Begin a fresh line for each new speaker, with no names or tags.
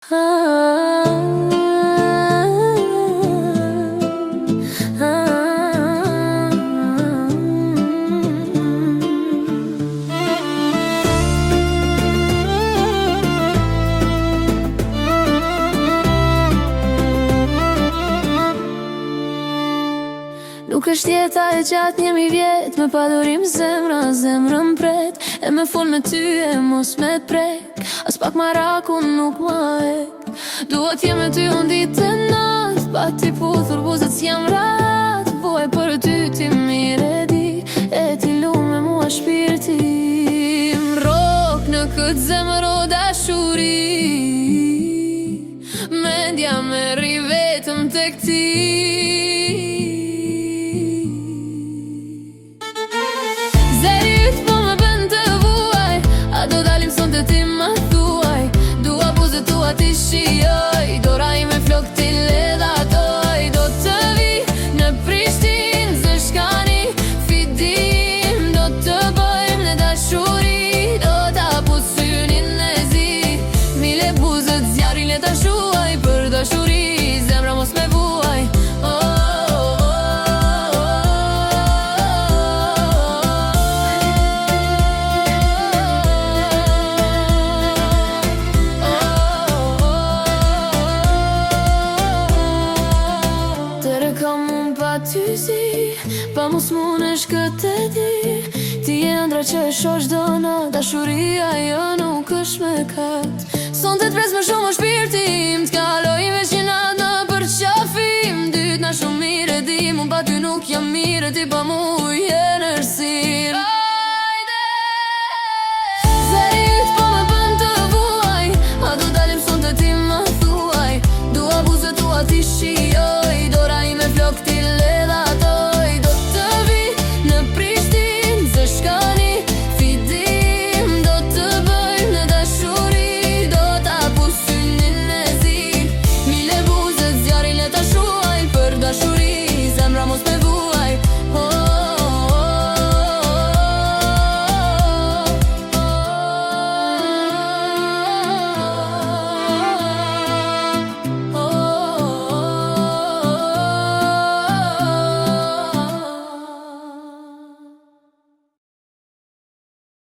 Nuk është jeta e gjatë 1000 vjet, me padurim zemrën pret. E me fol me ty e mos me t'prek, as pak marakun nuk ma ek. Dua t'jem me ty unë ditë e natë, pa ti puthur buzët s'jam ratë. Vuaj për ty ti mire di, e ti lu me mua shpirti. M'rok në këtë zemër o dashuri, mendja me rri vetëm tek ti. Ti shioj, dora ime flok ti ledha toj. Do të vi në Prishtinë, zë shkani fidim. Do të bëjmë në dashuri, do t'a pusynin e zi. Mile buzët zjarin le t'a shuaj, për dashuri zemra mos me vuaj. Ty si, pa mos munesh këtë e di. Ti e ëndra që e shosh dona, dashuria jo nuk është me kat. Son të t'pres me shumë o shpirtim, t'kaloj veç një natë në përqafim. Dyt na shumë mire di, mun pa ty nuk jam mire, ti pa mu